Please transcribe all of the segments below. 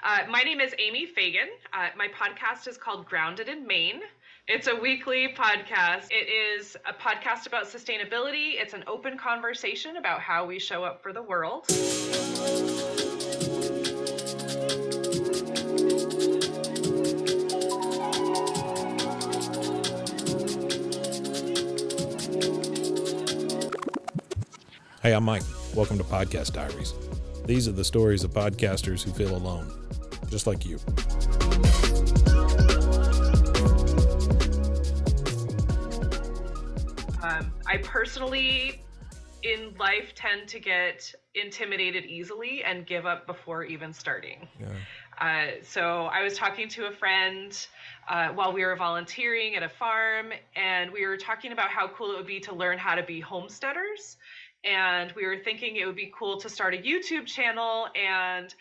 My name is Amy Fagan. My podcast is called Grounded in Maine. It's a weekly podcast. It is a podcast about sustainability. It's an open conversation about how we show up for the world. Hey, I'm Mike. Welcome to Podcast Diaries. These are the stories of podcasters who feel alone, just like you. I personally, in life, tend to get intimidated easily and give up before even starting. Yeah. So I was talking to a friend while we were volunteering at a farm, and we were talking about how cool it would be to learn how to be homesteaders. And we were thinking it would be cool to start a YouTube channel and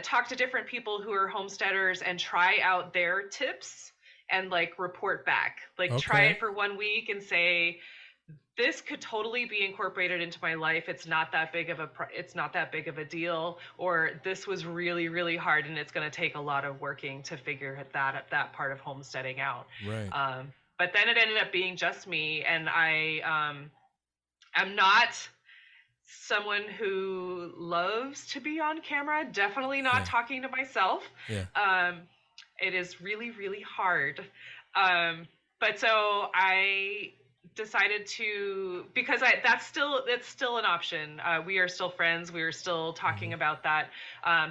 talk to different people who are homesteaders and try out their tips and report back. Try it for 1 week and say, this could totally be incorporated into my life. It's not that big of a deal, or this was really, really hard and it's going to take a lot of working to figure that part of homesteading out. Right. But then it ended up being just me, and I'm not someone who loves to be on camera, definitely not talking to myself. Yeah. It is really, really hard. But so I decided to, because that's still an option. We are still friends. We are still talking about that.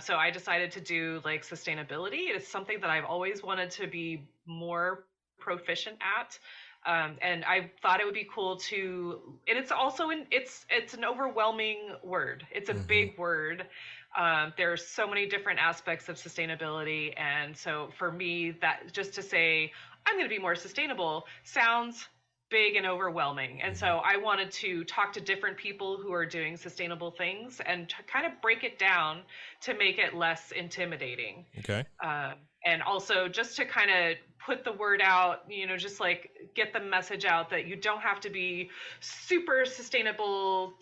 So I decided to do sustainability. It is something that I've always wanted to be more proficient at. And I thought it would be cool to, and it's also it's an overwhelming word. It's a big word. There's so many different aspects of sustainability. And so for me, that just to say, I'm going to be more sustainable sounds big and overwhelming. And so I wanted to talk to different people who are doing sustainable things and to kind of break it down to make it less intimidating. Okay. And also just to kind of put the word out, just get the message out that you don't have to be super sustainable,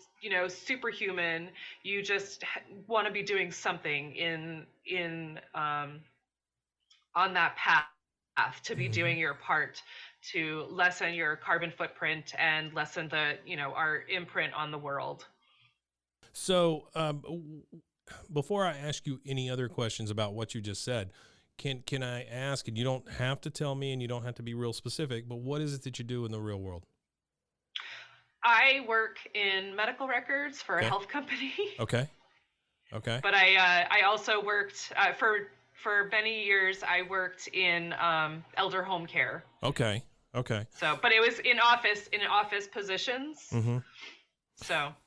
superhuman. You just want to be doing something on that path to be doing your part to lessen your carbon footprint and lessen our imprint on the world. So before I ask you any other questions about what you just said, can I ask, and you don't have to tell me and you don't have to be real specific, but what is it that you do in the real world? I work in medical records for a health company. Okay. But I also worked for many years. I worked in elder home care. Okay. So, but it was in office positions. Mm-hmm.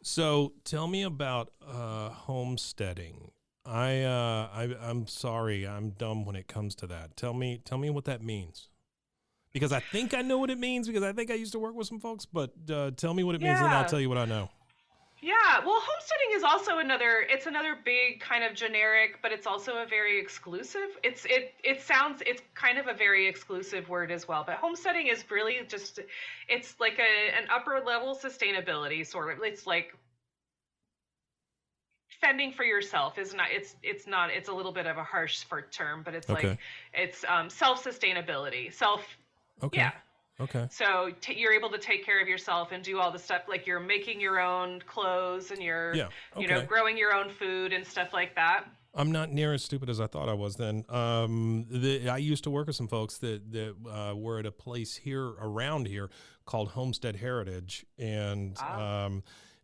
So tell me about homesteading. I'm sorry, I'm dumb when it comes to that. Tell me what that means. Because I think I know what it means, because I think I used to work with some folks, but tell me what it means and I'll tell you what I know. Yeah, well, homesteading is also another big kind of generic, but it's also a very exclusive. It's kind of a very exclusive word as well. But homesteading is really just, it's like an upper level sustainability sort of. It's like fending for yourself is not, it's a little bit of a harsh term, but it's it's self-sustainability, yeah. Okay. So you're able to take care of yourself and do all the stuff, like you're making your own clothes and you're, growing your own food and stuff like that. I'm not near as stupid as I thought I was then. I used to work with some folks that were at a place around here called Homestead Heritage, and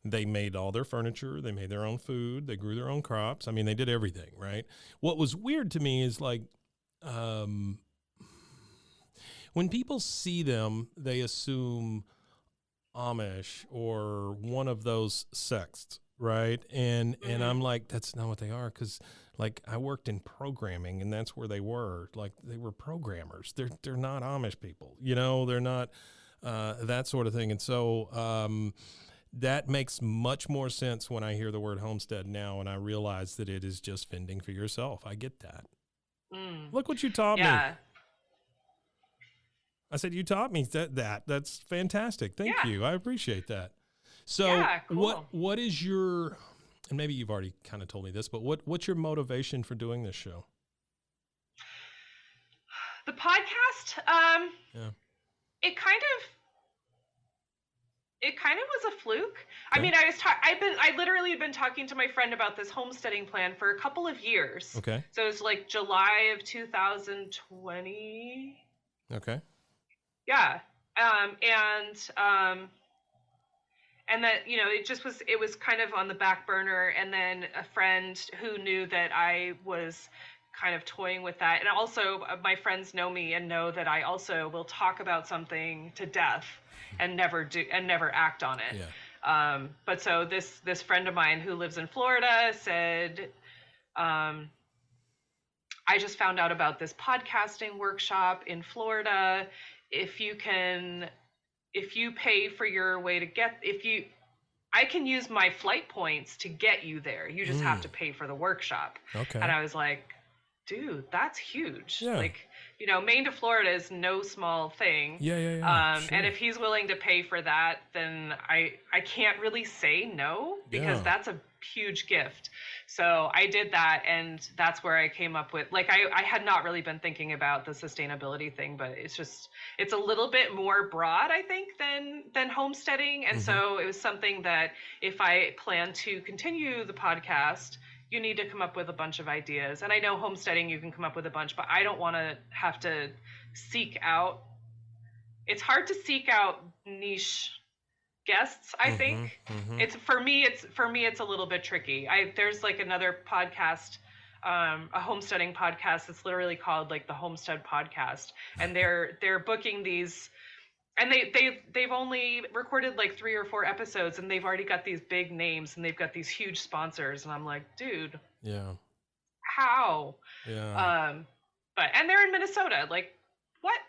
they made all their furniture. They made their own food. They grew their own crops. I mean, they did everything, right? What was weird to me is when people see them, they assume Amish or one of those sects, right? And I'm like, that's not what they are, because I worked in programming, and that's where they were. They were programmers. They're not Amish people, they're not that sort of thing. And so that makes much more sense when I hear the word homestead now, and I realize that it is just fending for yourself. I get that. Look what you taught me. I said, you taught me that. That's fantastic. Thank you. I appreciate that. So cool. What is your, and maybe you've already kind of told me this, but what's your motivation for doing this show? The podcast, Yeah. it kind of was a fluke. I Okay. mean, I literally had been talking to my friend about this homesteading plan for a couple of years. Okay. So it was like July of 2020. Okay. Yeah. And that, you know, it was kind of on the back burner. And then a friend who knew that I was kind of toying with that. And also my friends know me and know that I also will talk about something to death and never act on it. Yeah. But so this friend of mine who lives in Florida said, I just found out about this podcasting workshop in Florida. If you pay for your way to I can use my flight points to get you there. You just have to pay for the workshop. Okay. And I was like, dude, that's huge. Yeah. Like, you know, Maine to Florida is no small thing. Yeah. Sure. And if he's willing to pay for that, then I can't really say no, because that's a huge gift. So I did that, and that's where I came up with, like, I had not really been thinking about the sustainability thing, but it's a little bit more broad, I think, than homesteading. And so it was something that if I plan to continue the podcast, you need to come up with a bunch of ideas. And I know homesteading, you can come up with a bunch, but I don't want to have to seek out. It's hard to seek out niche guests, I think. It's for me it's a little bit tricky. There's like another podcast, a homesteading podcast that's literally called like the Homestead Podcast, and they're booking these, and they've only recorded like 3 or 4 episodes, and they've already got these big names, and they've got these huge sponsors, and I'm like, dude, Yeah. how? Yeah. And they're in Minnesota, like, what?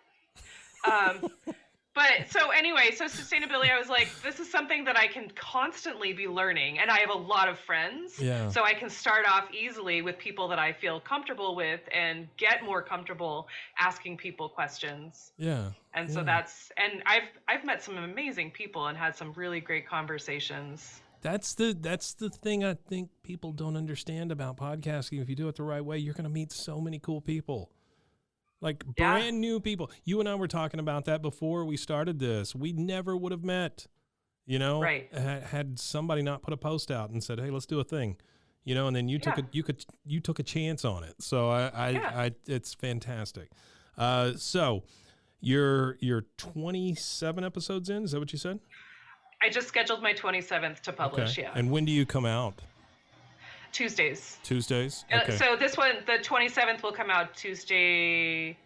But so anyway, so sustainability, I was like, this is something that I can constantly be learning, and I have a lot of friends. Yeah. So I can start off easily with people that I feel comfortable with and get more comfortable asking people questions. Yeah. And so and I've met some amazing people and had some really great conversations. That's the thing I think people don't understand about podcasting. If you do it the right way, you're going to meet so many cool people. Like brand new people. You and I were talking about that before we started this. We never would have met, you know, right. Had somebody not put a post out and said, "Hey, let's do a thing," you know, and then you took a chance on it. So I it's fantastic. So you're 27 episodes in. Is that what you said? I just scheduled my 27th to publish. Okay. Yeah. And when do you come out? Tuesdays. Okay. So this one, the 27th, will come out Tuesday,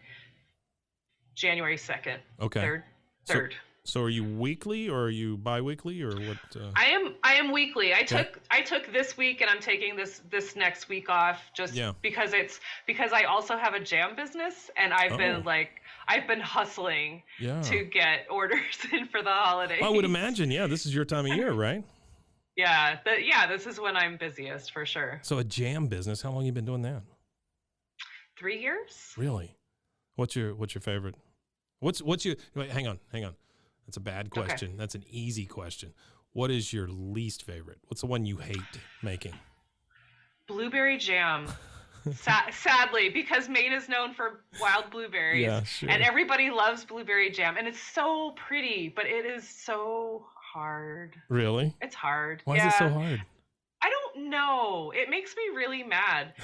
January 2nd. Okay. 3rd. So are you weekly or are you bi-weekly or what? I am weekly. I took this week, and I'm taking this next week off just because I also have a jam business, and I've been hustling to get orders in for the holidays. Well, I would imagine. Yeah, this is your time of year, right? Yeah, this is when I'm busiest for sure. So a jam business, how long you been doing that? 3 years. Really? What's your favorite? Wait, hang on. That's a bad question. Okay. That's an easy question. What is your least favorite? What's the one you hate making? Blueberry jam. Sadly, because Maine is known for wild blueberries. Yeah, sure. And everybody loves blueberry jam, and it's so pretty, but it is so hard. Really? It's hard. Why is it so hard? I don't know. It makes me really mad.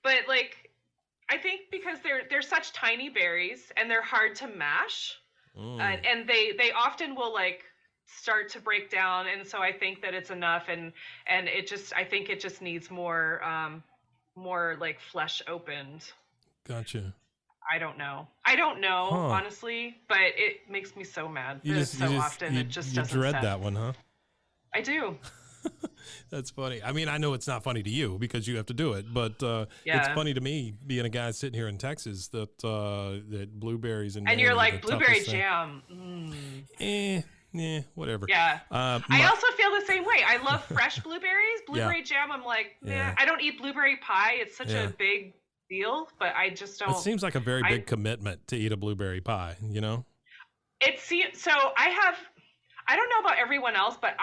But like, I think because they're such tiny berries, and they're hard to mash, and they often will like start to break down, and so I think that it's enough, and I think it just needs more like flesh opened. Gotcha. I don't know, honestly, but it makes me so mad. It just doesn't dread set. that one, huh? I do. That's funny. I mean, I know it's not funny to you because you have to do it, but it's funny to me being a guy sitting here in Texas that blueberries and you're like blueberry jam. Whatever. Yeah. I also feel the same way. I love fresh blueberries. Blueberry jam, I'm like, I don't eat blueberry pie. It's such a big deal, but I just don't. It seems like a very big commitment to eat a blueberry pie, you know? It seems so. I don't know about everyone else, but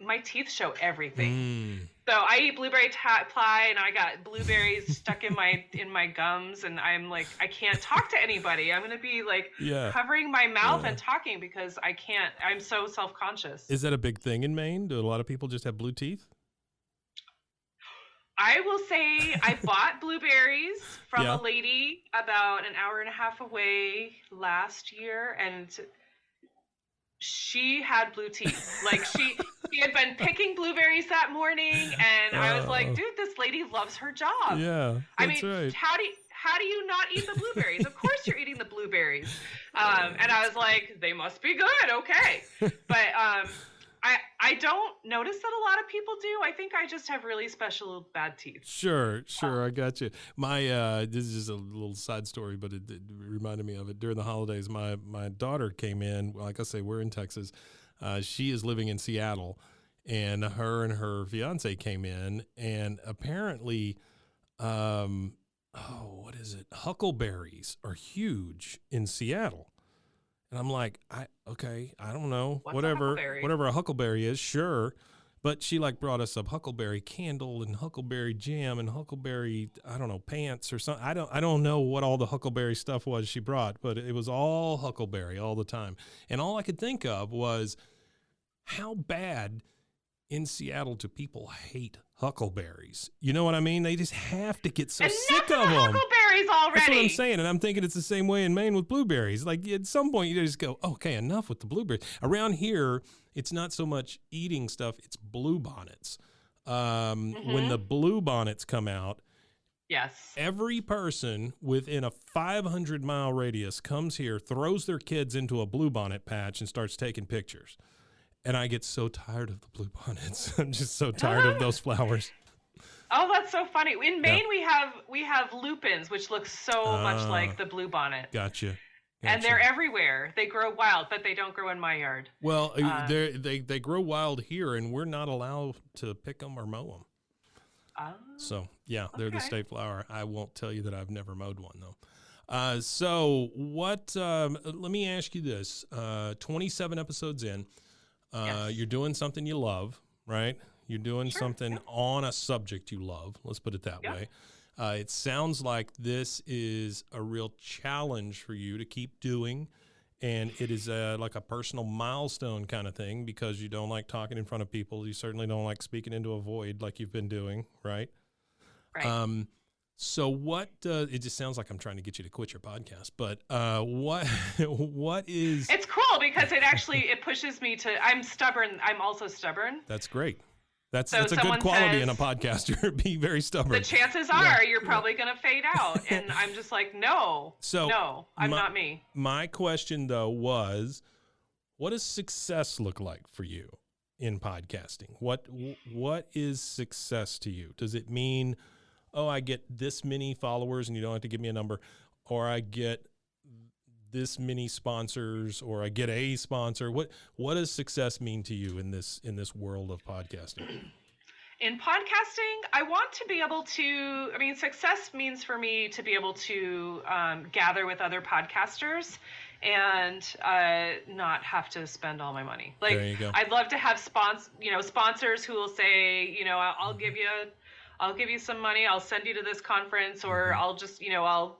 my teeth show everything. So I eat blueberry pie, and I got blueberries stuck in my gums, and I'm like, I can't talk to anybody. I'm gonna be like covering my mouth and talking because I can't. I'm so self-conscious. Is that a big thing in Maine? Do a lot of people just have blue teeth? I will say I bought blueberries from a lady about an hour and a half away last year, and she had blue teeth. Like she had been picking blueberries that morning, and I was like, dude, this lady loves her job. Yeah, that's right. How do you not eat the blueberries? Of course you're eating the blueberries. And I was like, they must be good. Okay. But I don't notice that a lot of people do. I think I just have really special bad teeth. Sure. I got you. My this is just a little side story, but it reminded me of it. During the holidays, my daughter came in. Like I say, we're in Texas. She is living in Seattle, and her fiance came in, and apparently, what is it? Huckleberries are huge in Seattle. And I'm like, I don't know. Whatever a huckleberry is, sure. But she brought us up huckleberry candle and huckleberry jam and huckleberry, I don't know, pants or something. I don't know what all the huckleberry stuff was she brought, but it was all huckleberry all the time. And all I could think of was, how bad in Seattle do people hate huckleberries? You know what I mean? They just have to get so sick of them. Huckleberries already. That's what I'm saying, and I'm thinking it's the same way in Maine with blueberries. Like at some point, you just go, okay, enough with the blueberries. Around here, it's not so much eating stuff; it's bluebonnets. When the bluebonnets come out, yes, every person within a 500-mile radius comes here, throws their kids into a bluebonnet patch, and starts taking pictures. And I get so tired of the bluebonnets. I'm just so tired of those flowers. Oh, that's so funny. In Maine, we have lupins, which look so much like the bluebonnet. Gotcha. And they're everywhere. They grow wild, but they don't grow in my yard. Well, they grow wild here, and we're not allowed to pick them or mow them. So, they're the state flower. I won't tell you that I've never mowed one, though. So what, let me ask you this. 27 episodes in. You're doing something you love, right? You're doing something on a subject you love. Let's put it that way. It sounds like this is a real challenge for you to keep doing, and it is like a personal milestone kind of thing because you don't like talking in front of people. You certainly don't like speaking into a void like you've been doing, right? Right. So what, it just sounds like I'm trying to get you to quit your podcast, but what is... It's cool because it pushes me to, I'm stubborn. I'm also stubborn. That's great. That's a good quality in a podcaster, be very stubborn. The chances are you're probably going to fade out. And I'm just like, no, I'm not me. My question though was, what does success look like for you in podcasting? What is success to you? Does it mean, oh, I get this many followers and you don't have to give me a number, or I get this many sponsors, or I get a sponsor? What does success mean to you in this world of podcasting? In podcasting, I want to be able to, success means for me to be able to gather with other podcasters and not have to spend all my money. Like, there you go. I'd love to have sponsors who will say, I'll give you some money, I'll send you to this conference, or I'll just, I'll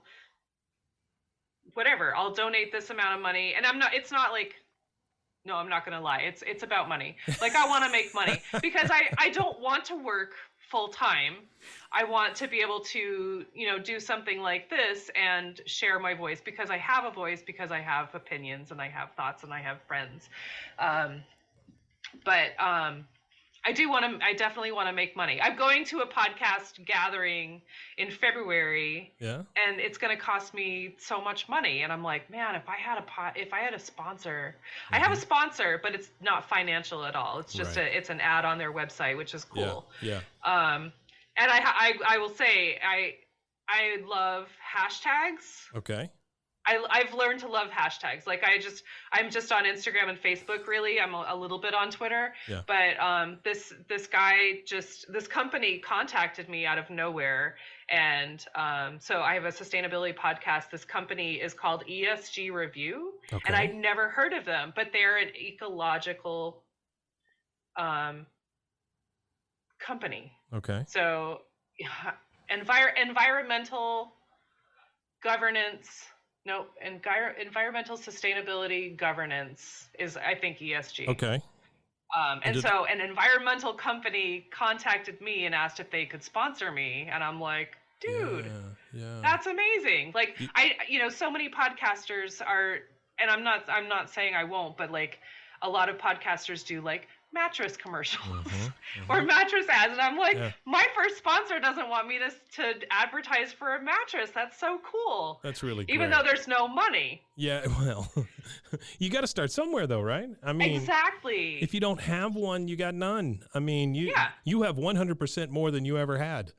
donate this amount of money. And I'm not going to lie. It's about money. Like, I want to make money because I don't want to work full time. I want to be able to, do something like this and share my voice because I have a voice, because I have opinions and I have thoughts and I have friends. I definitely want to make money. I'm going to a podcast gathering in February, and it's going to cost me so much money. And I'm like, man, if I had a sponsor, I have a sponsor, but it's not financial at all. It's just it's an ad on their website, which is cool. Yeah. And I will say, I love hashtags. Okay. I've learned to love hashtags. Like I'm just on Instagram and Facebook. Really, I'm a little bit on Twitter. Yeah. But this company contacted me out of nowhere, And so I have a sustainability podcast. This company is called ESG Review, and Okay. I'd never heard of them, but they're an ecological company. Okay. So environmental governance, no, environmental sustainability governance is, I think, ESG. Okay. And so an environmental company contacted me and asked if they could sponsor me. And I'm like, dude, that's amazing. Like, so many podcasters are, and I'm not saying I won't, but like a lot of podcasters do like mattress commercials or mattress ads. And I'm like, my first sponsor doesn't want me to advertise for a mattress. That's so cool. That's really great. Even though there's no money. Yeah, well, you got to start somewhere though, right? I mean, exactly. If you don't have one, you got none. I mean, you have 100% more than you ever had.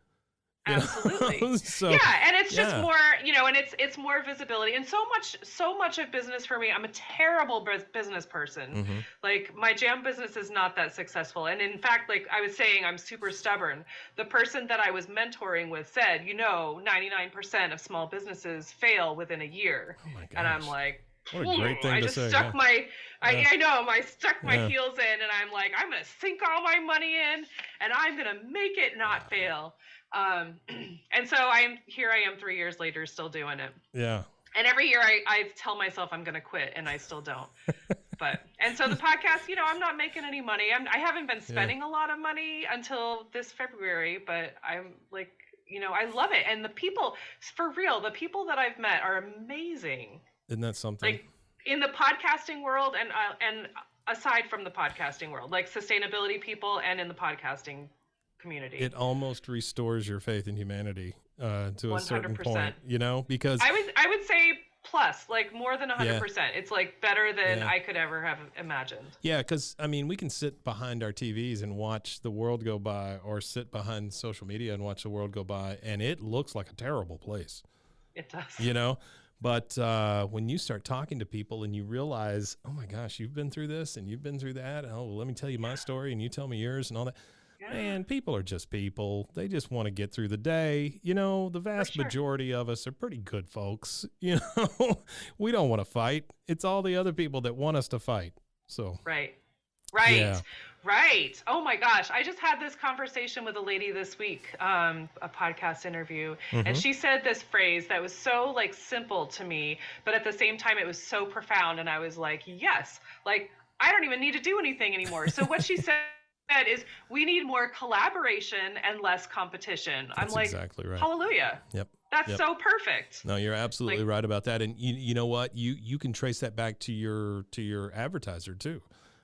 Absolutely. So, and it's just more, and it's more visibility, and so much of business for me. I'm a terrible business person. Like, my jam business is not that successful. And in fact, like I was saying, I'm super stubborn. The person that I was mentoring with said, 99% of small businesses fail within a year. Oh my gosh. And I'm like, what a great thing to say. I stuck I stuck my heels in, and I'm like, I'm going to sink all my money in, and I'm going to make it not fail. And so I am 3 years later, still doing it. Yeah. And every year I tell myself I'm going to quit, and I still don't. And so the podcast, I'm not making any money. I haven't been spending a lot of money until this February, but I'm like, I love it. And the people, for real, the people that I've met are amazing. Isn't that something? Like, in the podcasting world, and aside from the podcasting world, like sustainability people, and in the podcasting community. It almost restores your faith in humanity to 100%. A certain point, because I would say plus, like, more than 100%. It's like better than I could ever have imagined. Yeah, because I mean, we can sit behind our TVs and watch the world go by, or sit behind social media and watch the world go by, and it looks like a terrible place. It does. But when you start talking to people and you realize, oh my gosh, you've been through this and you've been through that. Oh, well, let me tell you my story and you tell me yours and all that. Man, people are just people. They just want to get through the day. The vast majority of us are pretty good folks. We don't want to fight. It's all the other people that want us to fight. So Right. Oh my gosh. I just had this conversation with a lady this week, a podcast interview, and she said this phrase that was so like simple to me, but at the same time it was so profound. And I was like, yes, like I don't even need to do anything anymore. So what she said is, we need more collaboration and less competition. That's I'm like, exactly right. Hallelujah. Yep. That's so perfect. No, you're absolutely right about that. And you know what? You can trace that back to your advertiser too.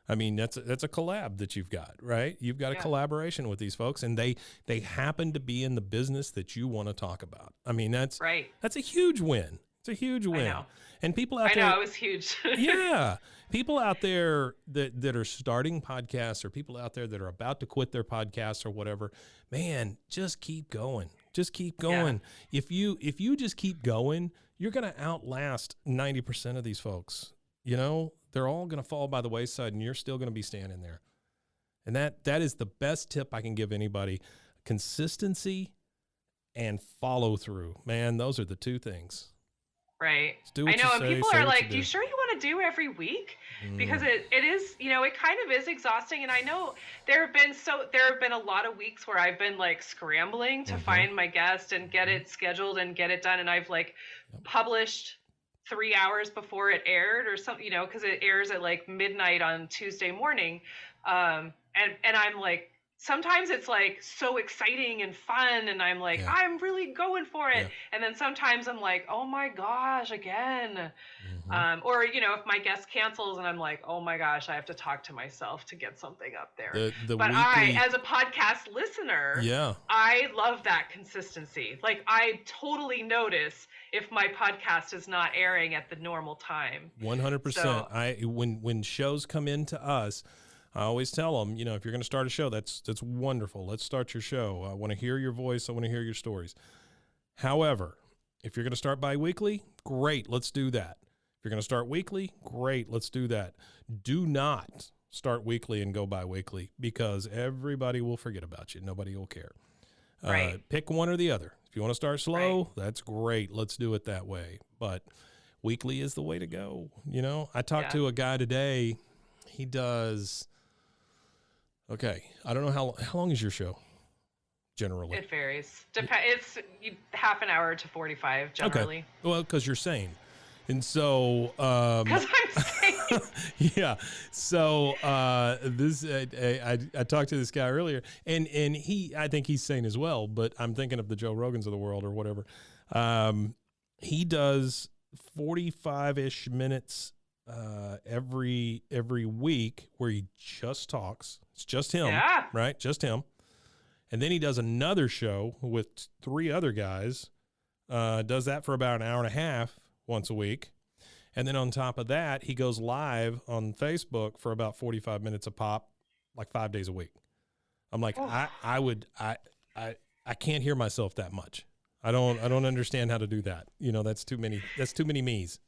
I mean, that's a collab that you've got, right? You've got a collaboration with these folks, and they happen to be in the business that you want to talk about. I mean, that's a huge win. It's a huge win. I know. And people out there, I know, it was huge. yeah. People out there that are starting podcasts, or people out there that are about to quit their podcasts or whatever, man, just keep going. Just keep going. Yeah. If you just keep going, you're going to outlast 90% of these folks. They're all going to fall by the wayside, and you're still going to be standing there. And that is the best tip I can give anybody. Consistency and follow through. Man, those are the two things. Right. Do what I know, you and say, people are like, do you sure you want to do every week? Because it is, it kind of is exhausting. And I know there have been a lot of weeks where I've been like scrambling to find my guest and get it scheduled and get it done. And I've like published 3 hours before it aired or something, because it airs at like midnight on Tuesday morning. And I'm like, sometimes it's like so exciting and fun, and I'm like, I'm really going for it. And then sometimes I'm like, oh my gosh, again. Or, if my guest cancels and I'm like, oh my gosh, I have to talk to myself to get something up there. But I, as a podcast listener, I love that consistency. Like, I totally notice if my podcast is not airing at the normal time. 100%. So, when shows come into us, I always tell them, if you're going to start a show, that's wonderful. Let's start your show. I want to hear your voice. I want to hear your stories. However, if you're going to start bi-weekly, great, let's do that. If you're going to start weekly, great, let's do that. Do not start weekly and go bi-weekly, because everybody will forget about you. Nobody will care. Right. Pick one or the other. If If you want to start slow, that's great. Let's do it that way. But weekly is the way to go. You know, I talked to a guy today. He does. Okay, I don't know how long is your show. Generally, it varies. It's half an hour to 45 generally. Okay. Well, because you're sane, and so because I'm sane. yeah. So this I talked to this guy earlier, and I think he's sane as well. But I'm thinking of the Joe Rogans of the world or whatever. He does 45-ish minutes every week where he just talks. It's just him, right? Just him. And then he does another show with 3 other guys, does that for about an hour and a half once a week. And then on top of that, he goes live on Facebook for about 45 minutes a pop, like 5 days a week. I'm like, I can't hear myself that much. I don't understand how to do that. You know, that's too many me's.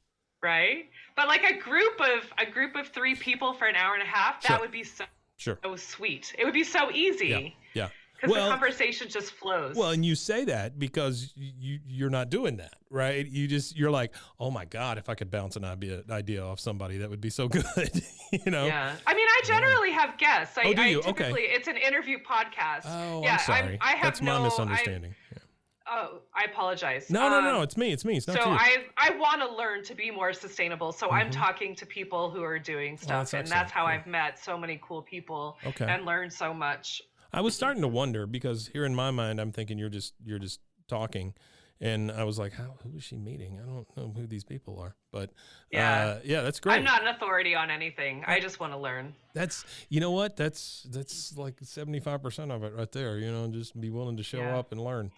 Right. But like a group of 3 people for an hour and a half, that would be so sweet. It would be so easy. Yeah. Because the conversation just flows. Well, and you say that because you're not doing that, right? You're like, oh my God, if I could bounce an idea off somebody, that would be so good, you know? Yeah. I mean, I generally have guests. Do you? Typically, it's an interview podcast. Oh, yeah, I'm sorry. That's my misunderstanding. Oh, I apologize. No, it's me. It's not you. So I want to learn to be more sustainable. So I'm talking to people who are doing stuff, and that's how I've met so many cool people and learned so much. I was starting to wonder because here in my mind, I'm thinking you're just talking, and I was like, who is she meeting? I don't know who these people are, but that's great. I'm not an authority on anything. I just want to learn. You know what? That's like 75% of it right there. You know, just be willing to show up and learn.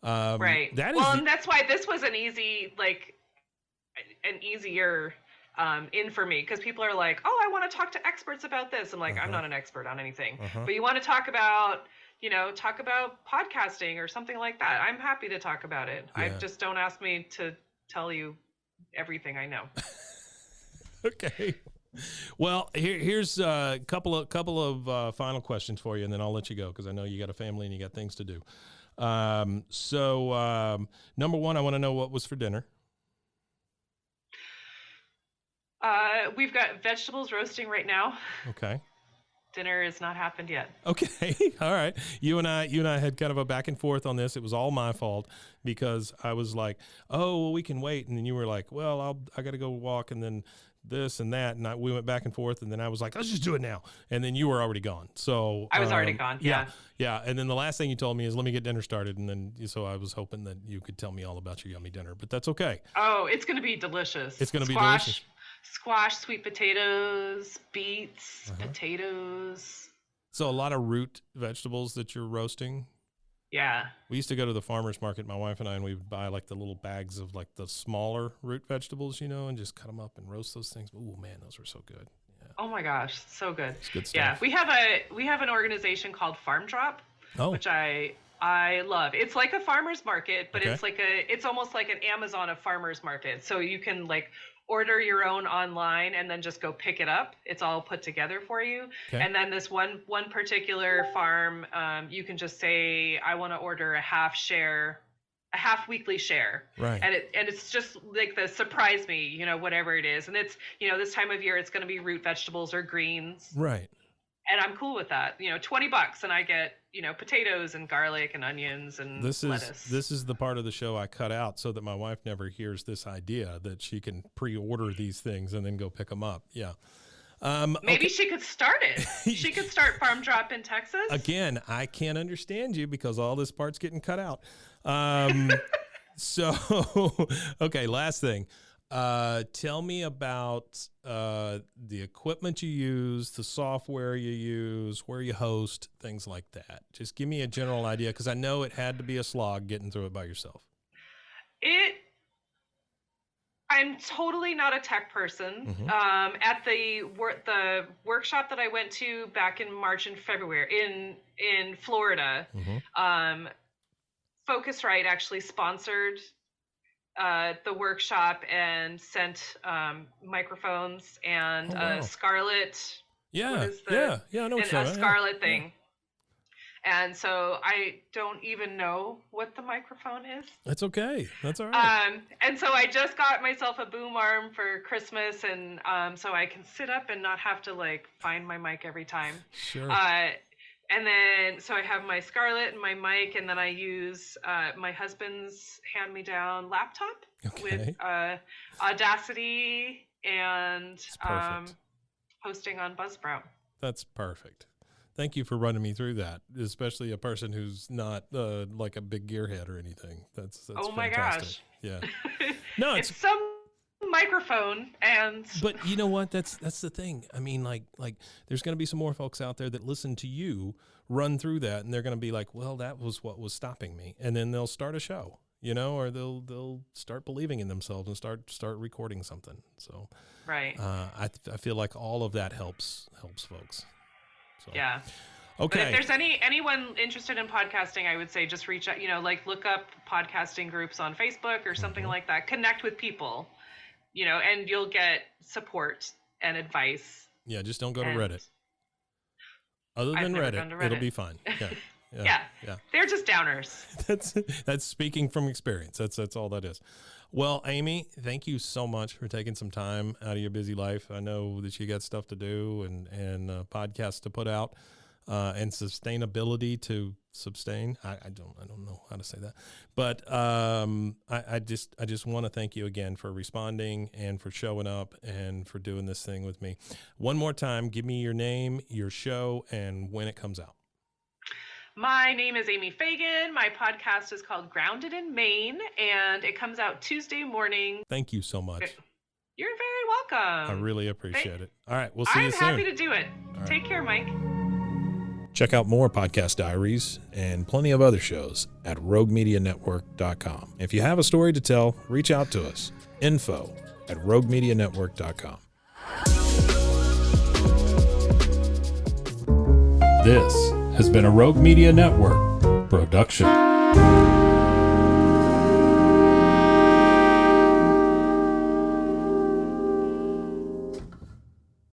Right. And that's why this was an easier in for me, because people are like, oh, I want to talk to experts about this. I'm like, I'm not an expert on anything, but you want to talk about podcasting or something like that. I'm happy to talk about it. I just don't ask me to tell you everything I know. Okay. Well, here's a couple of final questions for you, and then I'll let you go because I know you got a family and you got things to do. Number one, I want to know what was for dinner. We've got vegetables roasting right now. Okay. Dinner has not happened yet. Okay. All right. You and I had kind of a back and forth on this. It was all my fault because I was like, oh, well, we can wait. And then you were like, well, I got to go walk and then this and that. And we went back and forth. And then I was like, let's just do it now. And then you were already gone. So I was already gone. Yeah. And then the last thing you told me is let me get dinner started. And then, so I was hoping that you could tell me all about your yummy dinner, but that's okay. Oh, it's going to be delicious. It's going to be delicious. Squash, sweet potatoes, beets, potatoes. So a lot of root vegetables that you're roasting. Yeah. We used to go to the farmer's market, my wife and I, and we would buy like the little bags of like the smaller root vegetables, and just cut them up and roast those things. Ooh, man, those were so good. Yeah. Oh my gosh, so good. It's good stuff. Yeah, we have an organization called Farm Drop, which I love. It's like a farmer's market, but it's almost like an Amazon of farmer's market. So you can like order your own online and then just go pick it up. It's all put together for you. Okay. And then this one particular farm, you can just say, I want to order a half weekly share. Right. And it's just like the surprise me, whatever it is. And it's, this time of year, it's going to be root vegetables or greens. Right. And I'm cool with that. $20 and I get, potatoes and garlic and onions and lettuce. This is the part of the show I cut out so that my wife never hears this idea that she can pre-order these things and then go pick them up. Yeah. Maybe she could start it. She could start Farm Drop in Texas. Again, I can't understand you because all this part's getting cut out. So, okay, last thing. Tell me about the equipment you use, the software you use, where you host, things like that. Just give me a general idea because I know it had to be a slog getting through it by yourself. I'm totally not a tech person. At the workshop that I went to back in March and February in Florida, Focusrite actually sponsored the workshop and sent microphones and Scarlett. Yeah, I know a Scarlett thing. And so I don't even know what the microphone is. That's okay. That's all right. And so I just got myself a boom arm for Christmas, and so I can sit up and not have to like find my mic every time. Sure. And then so I have my Scarlett and my mic, and then I use my husband's hand-me-down laptop with Audacity and posting on Buzzsprout. That's perfect. Thank you for running me through that, especially a person who's not like a big gearhead or anything. That's oh my fantastic. gosh. Yeah. No, it's some microphone, and but you know what? That's the thing. I mean, like there's going to be some more folks out there that listen to you run through that, and they're going to be like, well, that was what was stopping me, and then they'll start a show, you know, or they'll start believing in themselves and start recording something. So right. I feel like all of that helps folks. So. Yeah. Okay. But if there's anyone interested in podcasting, I would say just reach out, you know, like look up podcasting groups on Facebook or something like that. Connect with people, you know, and you'll get support and advice. Yeah, just don't go to Reddit. Other than Reddit, it'll be fine. Yeah. Yeah. They're just downers. That's speaking from experience. That's all that is. Well, Amy, thank you so much for taking some time out of your busy life. I know that you got stuff to do and podcasts to put out, and sustainability to sustain. I don't know how to say that, but I just want to thank you again for responding and for showing up and for doing this thing with me. One more time, give me your name, your show, and when it comes out. My name is Amy Fagan. My podcast is called Grounded in Maine, and it comes out Tuesday morning. Thank you so much. You're very welcome. I really appreciate it. All right, we'll see you soon. I'm happy to do it. Right. Take care, Mike. Check out more Podcast Diaries and plenty of other shows at roguemedianetwork.com. If you have a story to tell, reach out to us. info@roguemedianetwork.com. This has been a Rogue Media Network production.